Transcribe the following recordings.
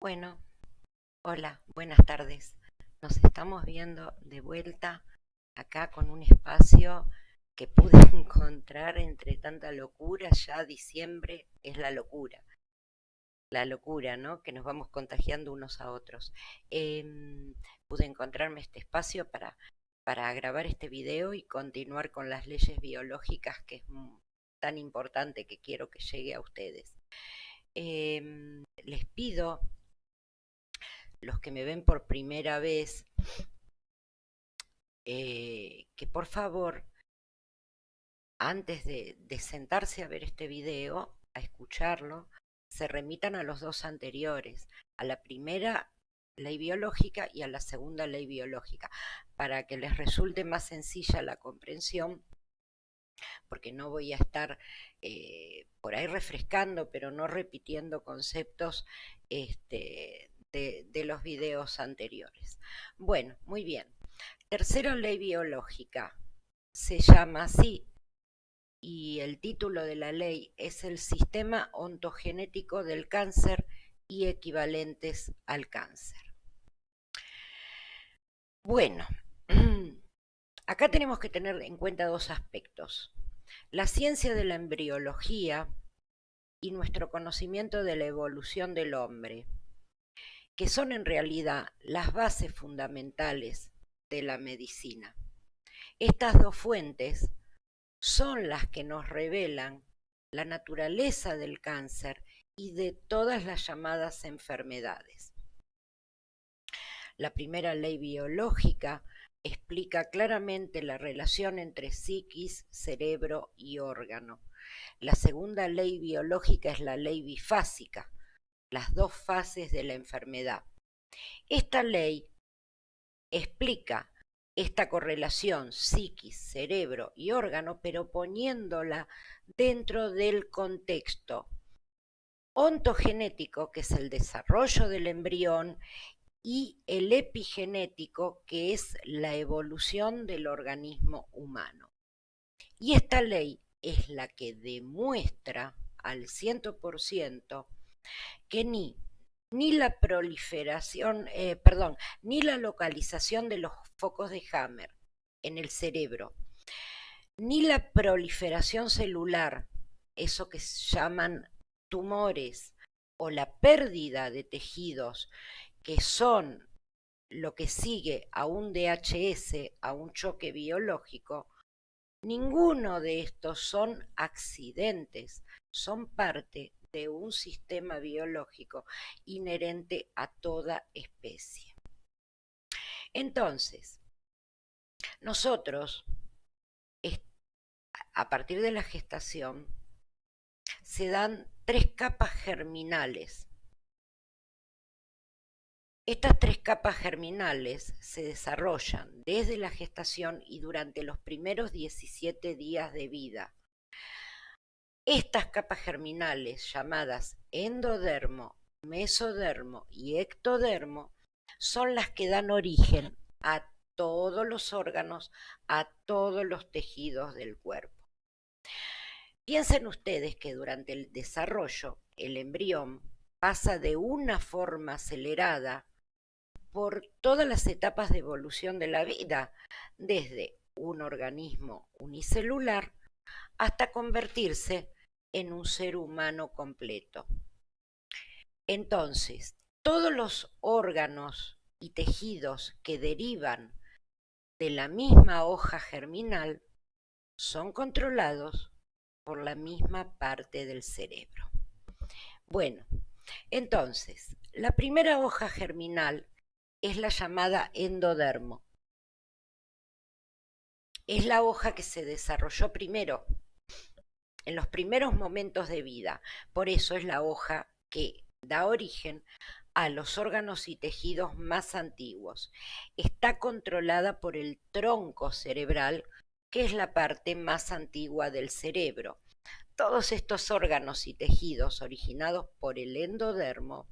Bueno, hola, buenas tardes. Nos estamos viendo de vuelta acá con un espacio que pude encontrar entre tanta locura. Ya diciembre es la locura, ¿no? Que nos vamos contagiando unos a otros. Pude encontrarme este espacio para grabar este video y continuar con las leyes biológicas, que es tan importante que quiero que llegue a ustedes. Les pido, los que me ven por primera vez, que por favor, antes de sentarse a ver este video, a escucharlo, se remitan a los dos anteriores, a la primera ley biológica y a la segunda ley biológica, para que les resulte más sencilla la comprensión, porque no voy a estar por ahí refrescando, pero no repitiendo conceptos de los videos anteriores. Bueno, muy bien. Tercera ley biológica se llama así, y el título de la ley es el sistema ontogenético del cáncer y equivalentes al cáncer. Bueno, acá tenemos que tener en cuenta dos aspectos: la ciencia de la embriología y nuestro conocimiento de la evolución del hombre, que son en realidad las bases fundamentales de la medicina. Estas dos fuentes son las que nos revelan la naturaleza del cáncer y de todas las llamadas enfermedades. La primera ley biológica explica claramente la relación entre psiquis, cerebro y órgano. La segunda ley biológica es la ley bifásica, las dos fases de la enfermedad. Esta ley explica esta correlación psiquis, cerebro y órgano, pero poniéndola dentro del contexto ontogenético, que es el desarrollo del embrión, y el epigenético, que es la evolución del organismo humano. Y esta ley es la que demuestra al 100% que ni la proliferación, ni la localización de los focos de Hammer en el cerebro, ni la proliferación celular, eso que se llaman tumores, o la pérdida de tejidos, que son lo que sigue a un DHS, a un choque biológico, ninguno de estos son accidentes, son parte de un sistema biológico inherente a toda especie. Entonces, nosotros, a partir de la gestación, se dan 3 capas germinales. Estas 3 capas germinales se desarrollan desde la gestación y durante los primeros 17 días de vida. Estas capas germinales, llamadas endodermo, mesodermo y ectodermo, son las que dan origen a todos los órganos, a todos los tejidos del cuerpo. Piensen ustedes que durante el desarrollo el embrión pasa de una forma acelerada por todas las etapas de evolución de la vida, desde un organismo unicelular hasta convertirse en un ser humano completo. Entonces, todos los órganos y tejidos que derivan de la misma hoja germinal son controlados por la misma parte del cerebro. Bueno, entonces, la primera hoja germinal es la llamada endodermo. Es la hoja que se desarrolló primero, en los primeros momentos de vida. Por eso es la hoja que da origen a los órganos y tejidos más antiguos. Está controlada por el tronco cerebral, que es la parte más antigua del cerebro. Todos estos órganos y tejidos originados por el endodermo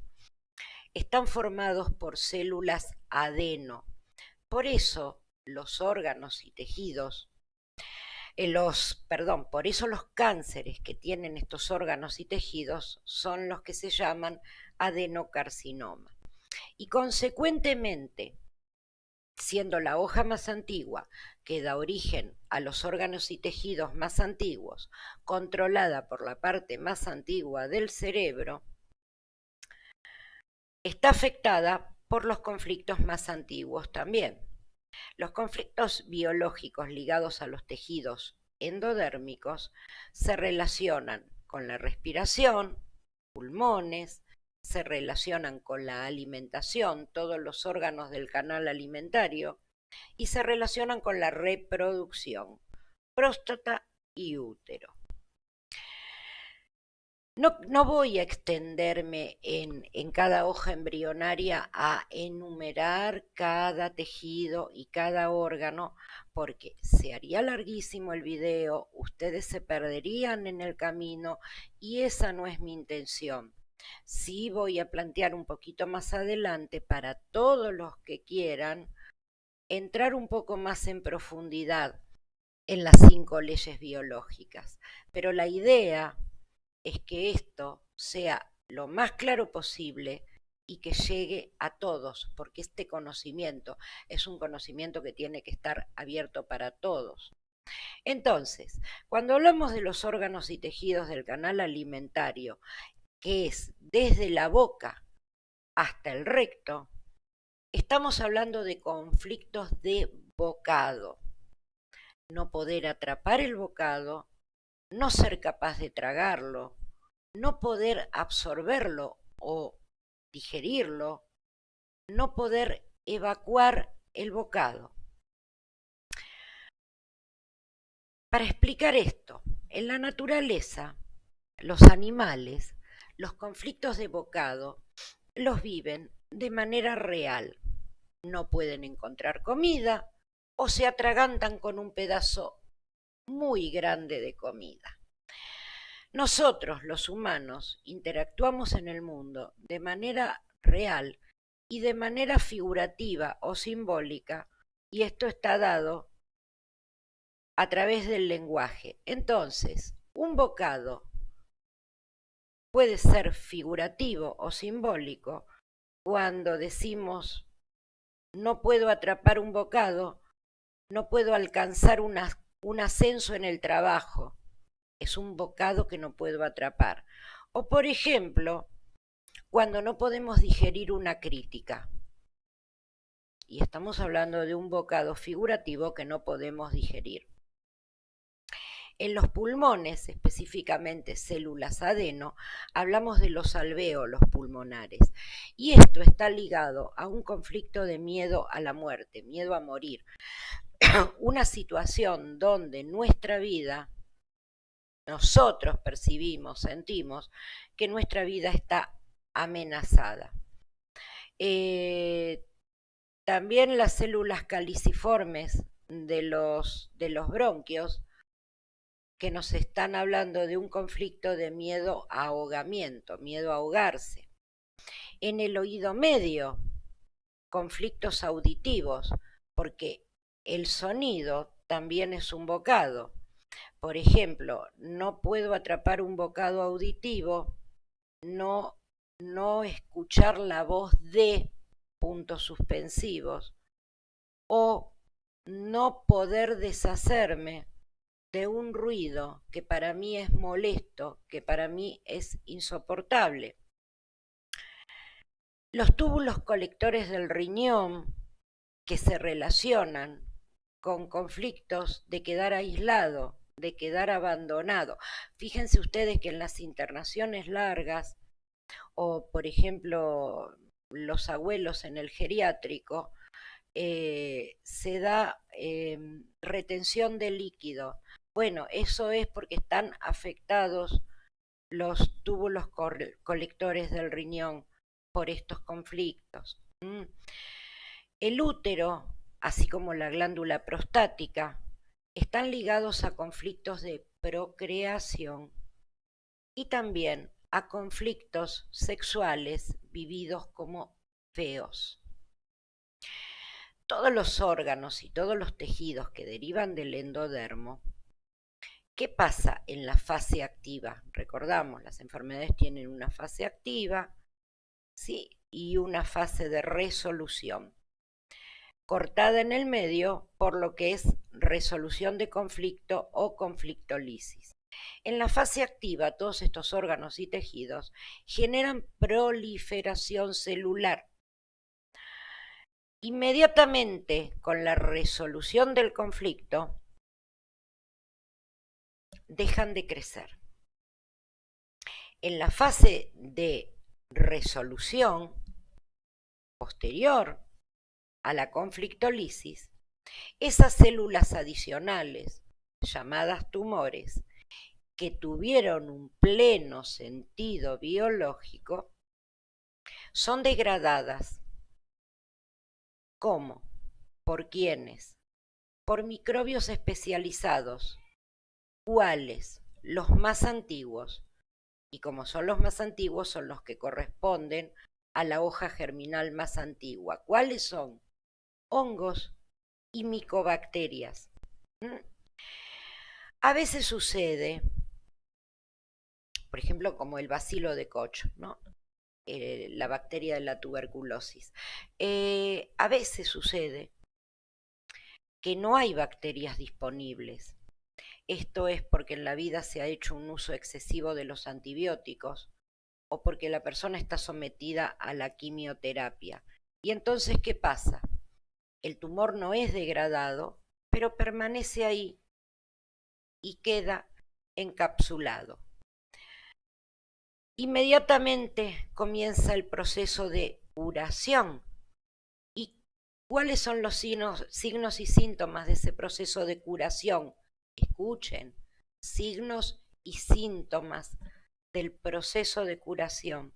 están formados por células adeno. Por eso los órganos y tejidos Por eso los cánceres que tienen estos órganos y tejidos son los que se llaman adenocarcinoma. Y consecuentemente, siendo la hoja más antigua que da origen a los órganos y tejidos más antiguos, controlada por la parte más antigua del cerebro, está afectada por los conflictos más antiguos también. Los conflictos biológicos ligados a los tejidos endodérmicos se relacionan con la respiración, pulmones, se relacionan con la alimentación, todos los órganos del canal alimentario, y se relacionan con la reproducción, próstata y útero. No voy a extenderme en cada hoja embrionaria a enumerar cada tejido y cada órgano, porque se haría larguísimo el video, ustedes se perderían en el camino y esa no es mi intención. Sí voy a plantear un poquito más adelante para todos los que quieran entrar un poco más en profundidad en las 5 leyes biológicas, pero la idea es que esto sea lo más claro posible y que llegue a todos, porque este conocimiento es un conocimiento que tiene que estar abierto para todos. Entonces, cuando hablamos de los órganos y tejidos del canal alimentario, que es desde la boca hasta el recto, estamos hablando de conflictos de bocado. No poder atrapar el bocado, no ser capaz de tragarlo, no poder absorberlo o digerirlo, no poder evacuar el bocado. Para explicar esto, en la naturaleza, los animales, los conflictos de bocado los viven de manera real. No pueden encontrar comida o se atragantan con un pedazo muy grande de comida. Nosotros, los humanos, interactuamos en el mundo de manera real y de manera figurativa o simbólica, y esto está dado a través del lenguaje. Entonces, un bocado puede ser figurativo o simbólico cuando decimos no puedo atrapar un bocado, no puedo alcanzar un ascenso en el trabajo. Es un bocado que no puedo atrapar. O por ejemplo, cuando no podemos digerir una crítica. Y estamos hablando de un bocado figurativo que no podemos digerir. En los pulmones, específicamente células adeno, hablamos de los alvéolos pulmonares. Y esto está ligado a un conflicto de miedo a la muerte, miedo a morir. Una situación donde nuestra vida, nosotros percibimos, sentimos que nuestra vida está amenazada. También las células caliciformes de los bronquios, que nos están hablando de un conflicto de miedo a ahogamiento, miedo a ahogarse. En el oído medio, conflictos auditivos, porque el sonido también es un bocado. Por ejemplo, no puedo atrapar un bocado auditivo, no escuchar la voz de puntos suspensivos o no poder deshacerme de un ruido que para mí es molesto, que para mí es insoportable. Los túbulos colectores del riñón que se relacionan con conflictos de quedar aislado, de quedar abandonado. Fíjense ustedes que en las internaciones largas o por ejemplo los abuelos en el geriátrico, se da retención de líquido. Bueno, eso es porque están afectados los túbulos colectores del riñón por estos conflictos. El útero, así como la glándula prostática, están ligados a conflictos de procreación y también a conflictos sexuales vividos como feos. Todos los órganos y todos los tejidos que derivan del endodermo ¿Qué pasa en la fase activa? Recordamos, las enfermedades tienen una fase activa, ¿sí? Y una fase de resolución, cortada en el medio por lo que es resolución de conflicto o conflictólisis. En la fase activa, todos estos órganos y tejidos generan proliferación celular. Inmediatamente con la resolución del conflicto, dejan de crecer. En la fase de resolución posterior a la conflictólisis, esas células adicionales, llamadas tumores, que tuvieron un pleno sentido biológico, son degradadas. ¿Cómo? ¿Por quiénes? Por microbios especializados. ¿Cuáles? Los más antiguos. Y como son los más antiguos, son los que corresponden a la hoja germinal más antigua. ¿Cuáles son? Hongos y micobacterias. A veces sucede, por ejemplo, como el bacilo de Koch, ¿no? La bacteria de la tuberculosis. A veces sucede que no hay bacterias disponibles. Esto es porque en la vida se ha hecho un uso excesivo de los antibióticos o porque la persona está sometida a la quimioterapia. Y entonces, ¿qué pasa? El tumor no es degradado, pero permanece ahí y queda encapsulado. Inmediatamente comienza el proceso de curación. ¿Y cuáles son los signos y síntomas de ese proceso de curación? Escuchen, signos y síntomas del proceso de curación: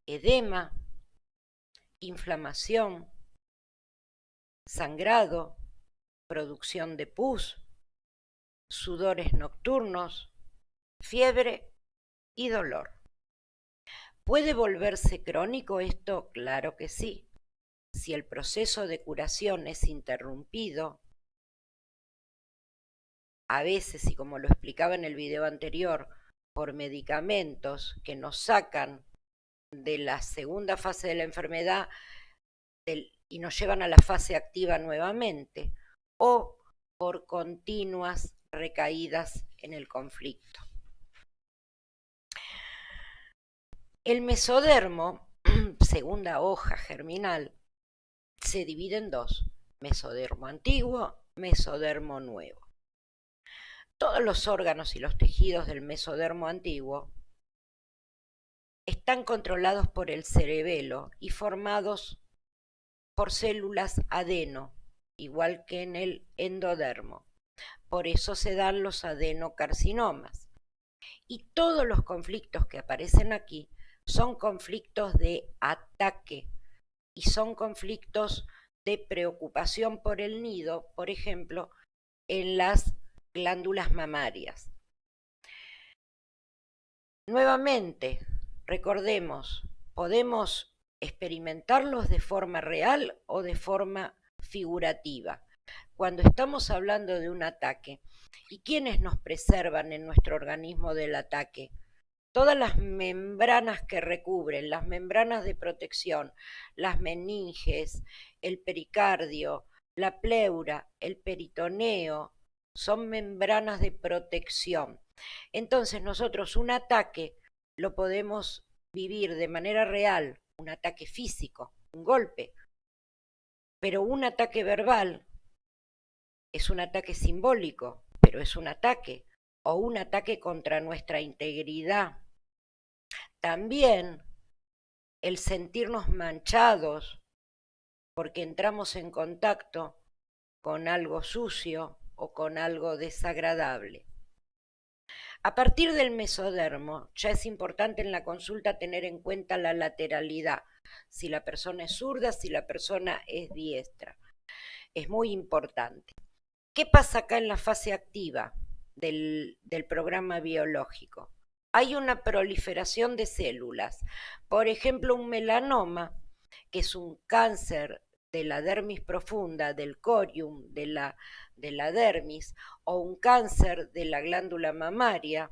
edema, inflamación, sangrado, producción de pus, sudores nocturnos, fiebre y dolor. ¿Puede volverse crónico esto? Claro que sí. Si el proceso de curación es interrumpido, a veces, y como lo explicaba en el video anterior, por medicamentos que nos sacan de la segunda fase de la enfermedad y nos llevan a la fase activa nuevamente, o por continuas recaídas en el conflicto. El mesodermo, segunda hoja germinal, se divide en dos: mesodermo antiguo, mesodermo nuevo. Todos los órganos y los tejidos del mesodermo antiguo están controlados por el cerebelo y formados por células adeno, igual que en el endodermo. Por eso se dan los adenocarcinomas. Y todos los conflictos que aparecen aquí son conflictos de ataque y son conflictos de preocupación por el nido, por ejemplo, en las glándulas mamarias. Nuevamente, recordemos, podemos experimentarlos de forma real o de forma figurativa. Cuando estamos hablando de un ataque, ¿y quiénes nos preservan en nuestro organismo del ataque? Todas las membranas que recubren, las membranas de protección, las meninges, el pericardio, la pleura, el peritoneo, son membranas de protección. Entonces nosotros un ataque lo podemos vivir de manera real, un ataque físico, un golpe, pero un ataque verbal es un ataque simbólico, pero es un ataque, o un ataque contra nuestra integridad. También el sentirnos manchados porque entramos en contacto con algo sucio o con algo desagradable. A partir del mesodermo, ya es importante en la consulta tener en cuenta la lateralidad, si la persona es zurda, si la persona es diestra. Es muy importante. ¿Qué pasa acá en la fase activa del programa biológico? Hay una proliferación de células. Por ejemplo, un melanoma, que es un cáncer de la dermis profunda, del corium, de la dermis, o un cáncer de la glándula mamaria,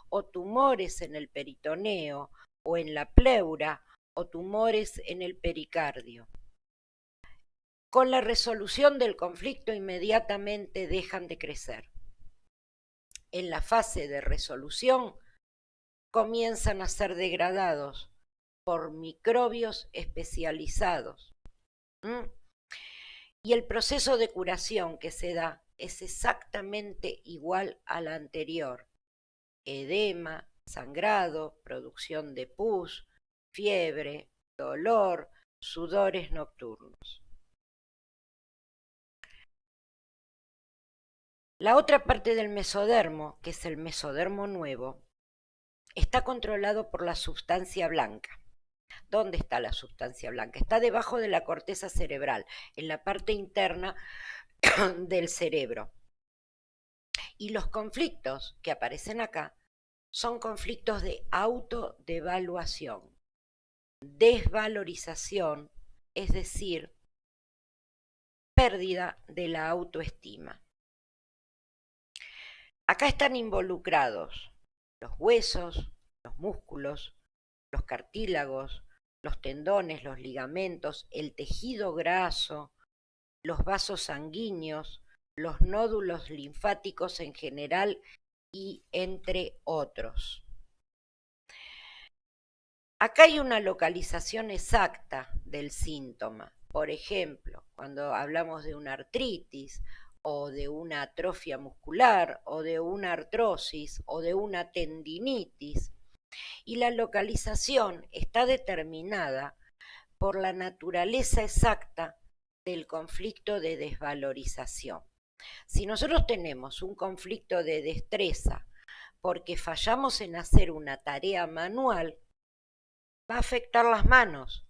o tumores en el peritoneo, o en la pleura, o tumores en el pericardio. Con la resolución del conflicto inmediatamente dejan de crecer. En la fase de resolución comienzan a ser degradados por microbios especializados. Y el proceso de curación que se da es exactamente igual al anterior. Edema, sangrado, producción de pus, fiebre, dolor, sudores nocturnos. La otra parte del mesodermo, que es el mesodermo nuevo, está controlado por la sustancia blanca. ¿Dónde está la sustancia blanca? Está debajo de la corteza cerebral, en la parte interna del cerebro. Y los conflictos que aparecen acá son conflictos de autodevaluación, desvalorización, es decir, pérdida de la autoestima. Acá están involucrados los huesos, los músculos, los cartílagos, los tendones, los ligamentos, el tejido graso, los vasos sanguíneos, los nódulos linfáticos en general y entre otros. Acá hay una localización exacta del síntoma. Por ejemplo, cuando hablamos de una artritis o de una atrofia muscular o de una artrosis o de una tendinitis, y la localización está determinada por la naturaleza exacta del conflicto de desvalorización. Si nosotros tenemos un conflicto de destreza porque fallamos en hacer una tarea manual, va a afectar las manos.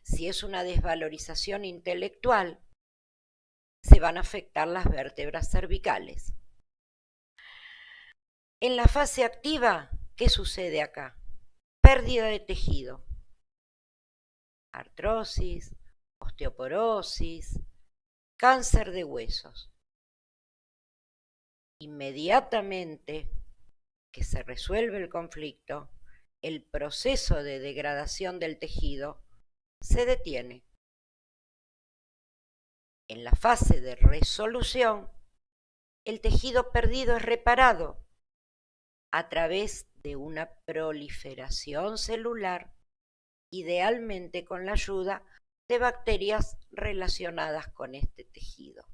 Si es una desvalorización intelectual, se van a afectar las vértebras cervicales. En la fase activa, ¿qué sucede acá? Pérdida de tejido, artrosis, osteoporosis, cáncer de huesos. Inmediatamente que se resuelve el conflicto, el proceso de degradación del tejido se detiene. En la fase de resolución, el tejido perdido es reparado a través de una proliferación celular, idealmente con la ayuda de bacterias relacionadas con este tejido.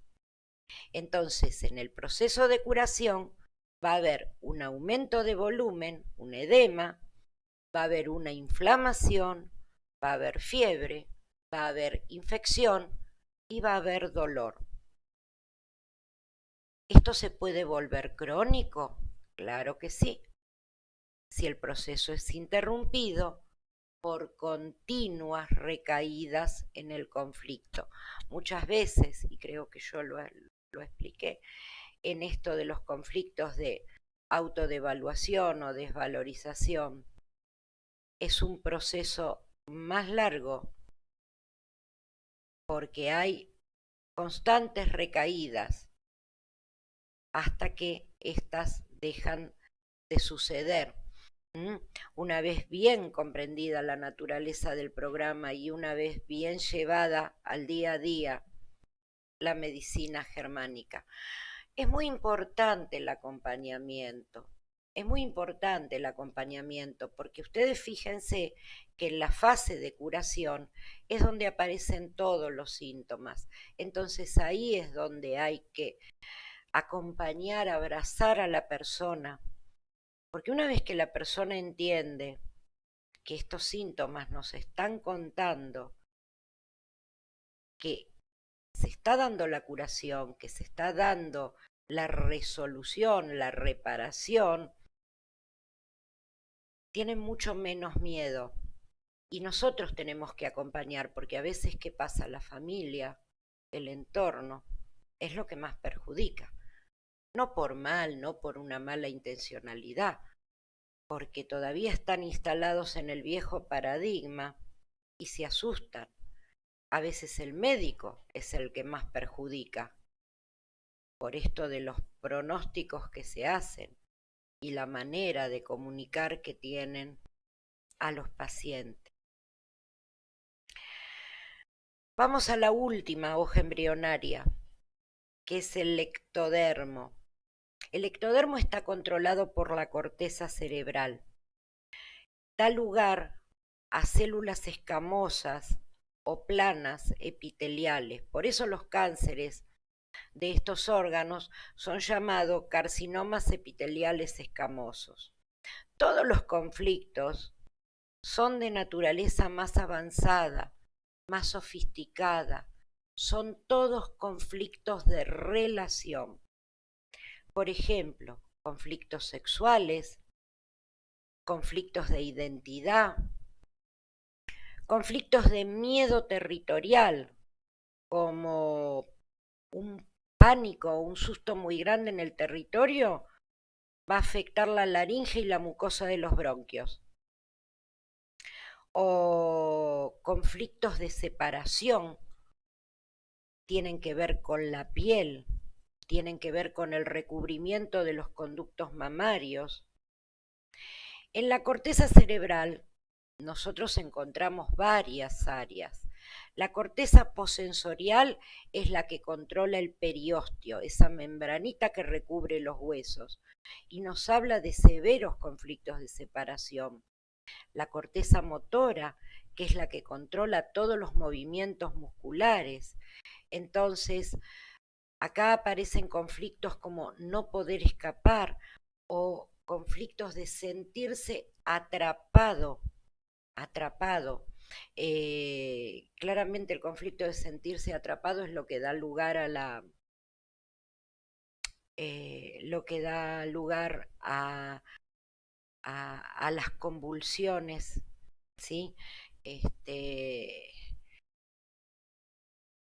Entonces, en el proceso de curación va a haber un aumento de volumen, un edema, va a haber una inflamación, va a haber fiebre, va a haber infección y va a haber dolor. ¿Esto se puede volver crónico? Claro que sí. Si el proceso es interrumpido por continuas recaídas en el conflicto. Muchas veces, y creo que yo lo expliqué, en esto de los conflictos de autodevaluación o desvalorización, es un proceso más largo porque hay constantes recaídas hasta que éstas dejan de suceder. Una vez bien comprendida la naturaleza del programa y una vez bien llevada al día a día la medicina germánica. Es muy importante el acompañamiento, porque ustedes fíjense que en la fase de curación es donde aparecen todos los síntomas. Entonces ahí es donde hay que acompañar, abrazar a la persona, porque una vez que la persona entiende que estos síntomas nos están contando que se está dando la curación, que se está dando la resolución, la reparación, tienen mucho menos miedo. Y nosotros tenemos que acompañar, porque a veces, ¿qué pasa? La familia, el entorno, es lo que más perjudica. No por mal, no por una mala intencionalidad, porque todavía están instalados en el viejo paradigma y se asustan. A veces el médico es el que más perjudica por esto de los pronósticos que se hacen y la manera de comunicar que tienen a los pacientes. Vamos a la última hoja embrionaria, que es el ectodermo. El ectodermo está controlado por la corteza cerebral. Da lugar a células escamosas o planas epiteliales. Por eso los cánceres de estos órganos son llamados carcinomas epiteliales escamosos. Todos los conflictos son de naturaleza más avanzada, más sofisticada, son todos conflictos de relación. Por ejemplo, conflictos sexuales, conflictos de identidad, conflictos de miedo territorial, como un pánico o un susto muy grande en el territorio, va a afectar la laringe y la mucosa de los bronquios. O conflictos de separación, tienen que ver con la piel, tienen que ver con el recubrimiento de los conductos mamarios. En la corteza cerebral nosotros encontramos varias áreas. La corteza posensorial es la que controla el periósteo, esa membranita que recubre los huesos, y nos habla de severos conflictos de separación. La corteza motora, que es la que controla todos los movimientos musculares. Entonces, acá aparecen conflictos como no poder escapar o conflictos de sentirse atrapado. Claramente el conflicto de sentirse atrapado es lo que da lugar a a las convulsiones, ¿sí?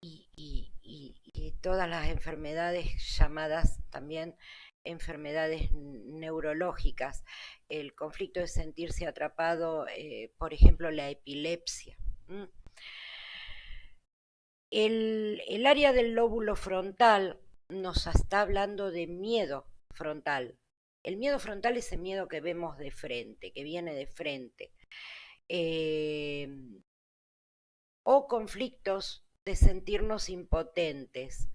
Y todas las enfermedades llamadas también enfermedades neurológicas, el conflicto de sentirse atrapado, por ejemplo, la epilepsia. El área del lóbulo frontal nos está hablando de miedo frontal. El miedo frontal es el miedo que vemos de frente, que viene de frente. O conflictos de sentirnos impotentes.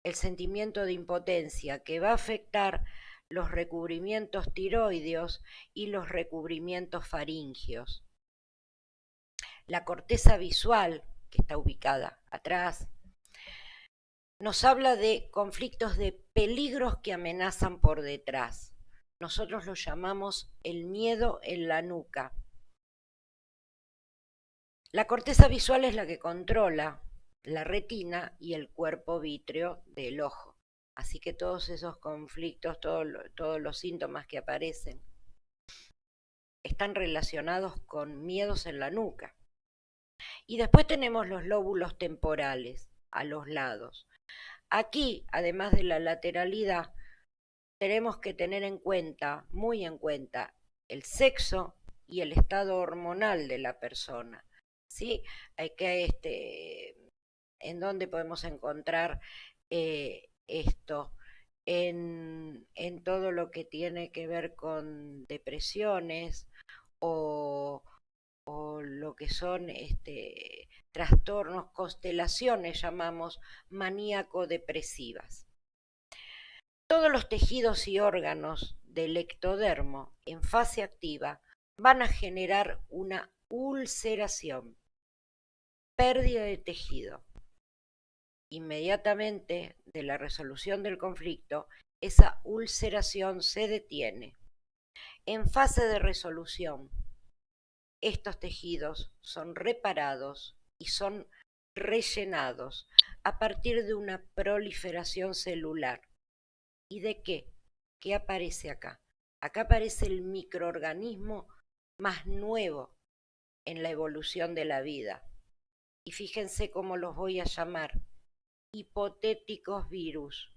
El sentimiento de impotencia que va a afectar los recubrimientos tiroideos y los recubrimientos faringeos. La corteza visual, que está ubicada atrás, nos habla de conflictos de peligros que amenazan por detrás. Nosotros lo llamamos el miedo en la nuca. La corteza visual es la que controla la retina y el cuerpo vítreo del ojo. Así que todos esos conflictos, todos los síntomas que aparecen, están relacionados con miedos en la nuca. Y después tenemos los lóbulos temporales a los lados. Aquí, además de la lateralidad, tenemos que tener en cuenta, muy en cuenta, el sexo y el estado hormonal de la persona. ¿Sí? Hay que, ¿en dónde podemos encontrar esto? En todo lo que tiene que ver con depresiones o lo que son trastornos, constelaciones, llamamos maníaco-depresivas. Todos los tejidos y órganos del ectodermo en fase activa van a generar una ulceración, pérdida de tejido. Inmediatamente de la resolución del conflicto, esa ulceración se detiene. En fase de resolución, estos tejidos son reparados y son rellenados a partir de una proliferación celular. ¿Y de qué? ¿Qué aparece acá? Acá aparece el microorganismo más nuevo en la evolución de la vida. Y fíjense cómo los voy a llamar: hipotéticos virus.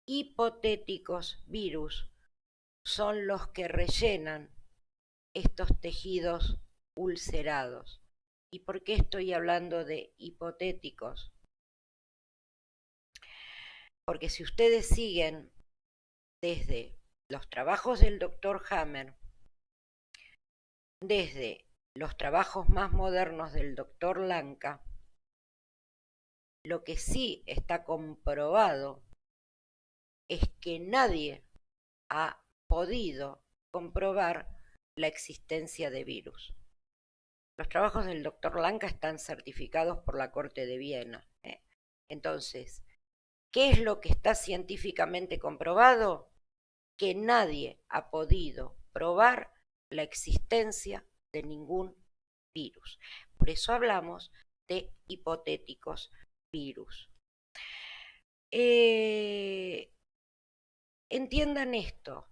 Hipotéticos virus son los que rellenan estos tejidos ulcerados. ¿Y por qué estoy hablando de hipotéticos? Porque si ustedes siguen desde los trabajos del doctor Hammer, desde los trabajos más modernos del doctor Lanka, lo que sí está comprobado es que nadie ha podido comprobar la existencia de virus. Los trabajos del doctor Lanka están certificados por la Corte de Viena. Entonces, ¿qué es lo que está científicamente comprobado? Que nadie ha podido probar la existencia de ningún virus. Por eso hablamos de hipotéticos virus. Entiendan esto.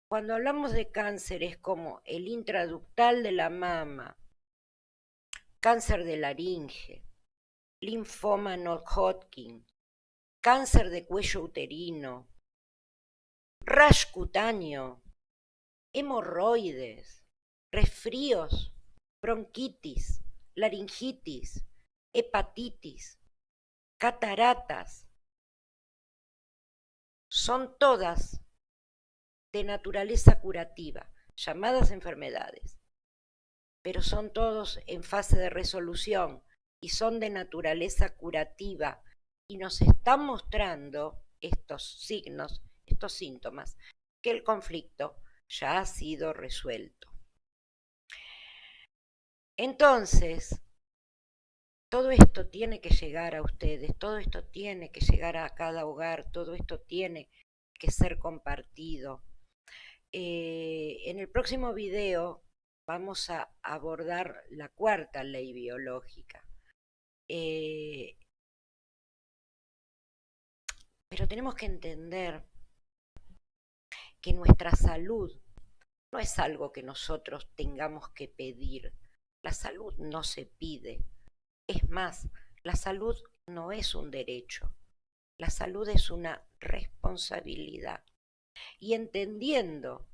Cuando hablamos de cánceres como el intraductal de la mama, cáncer de laringe, linfoma no-Hodgkin, cáncer de cuello uterino, rash cutáneo, hemorroides, resfríos, bronquitis, laringitis, hepatitis, cataratas, son todas de naturaleza curativa, llamadas enfermedades, pero son todos en fase de resolución y son de naturaleza curativa y nos están mostrando estos signos, estos síntomas, que el conflicto ya ha sido resuelto. Entonces, todo esto tiene que llegar a ustedes, todo esto tiene que llegar a cada hogar, todo esto tiene que ser compartido. En el próximo video vamos a abordar la cuarta ley biológica. Pero tenemos que entender que nuestra salud no es algo que nosotros tengamos que pedir. La salud no se pide. Es más, la salud no es un derecho. La salud es una responsabilidad. Y entendiendo,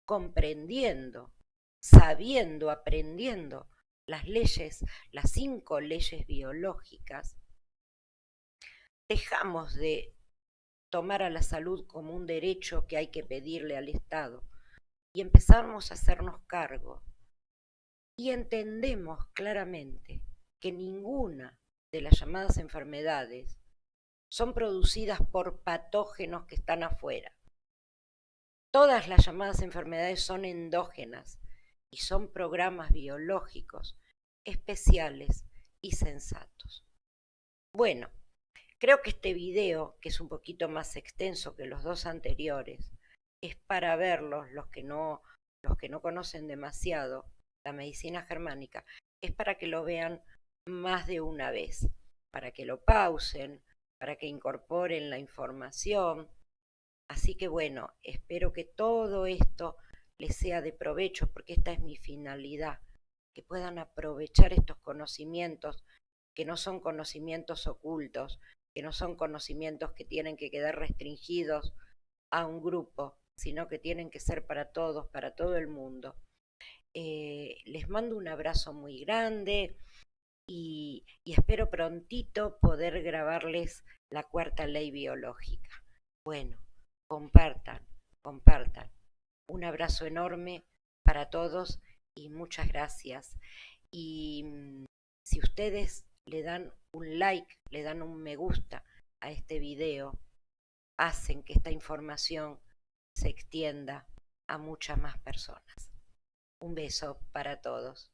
comprendiendo, sabiendo, aprendiendo las leyes, las 5 leyes biológicas, dejamos de tomar a la salud como un derecho que hay que pedirle al Estado y empezamos a hacernos cargo. Y entendemos claramente que ninguna de las llamadas enfermedades son producidas por patógenos que están afuera. Todas las llamadas enfermedades son endógenas y son programas biológicos especiales y sensatos. Bueno, creo que este video, que es un poquito más extenso que los 2 anteriores, es para verlos, los que no conocen demasiado la medicina germánica, es para que lo vean más de una vez, para que lo pausen, para que incorporen la información. Así que bueno, espero que todo esto les sea de provecho, porque esta es mi finalidad, que puedan aprovechar estos conocimientos, que no son conocimientos ocultos, que no son conocimientos que tienen que quedar restringidos a un grupo, sino que tienen que ser para todos, para todo el mundo. Les mando un abrazo muy grande y espero prontito poder grabarles la cuarta ley biológica. Bueno, compartan, compartan. Un abrazo enorme para todos y muchas gracias. Y si ustedes le dan un like, le dan un me gusta a este video, hacen que esta información se extienda a muchas más personas. Un beso para todos.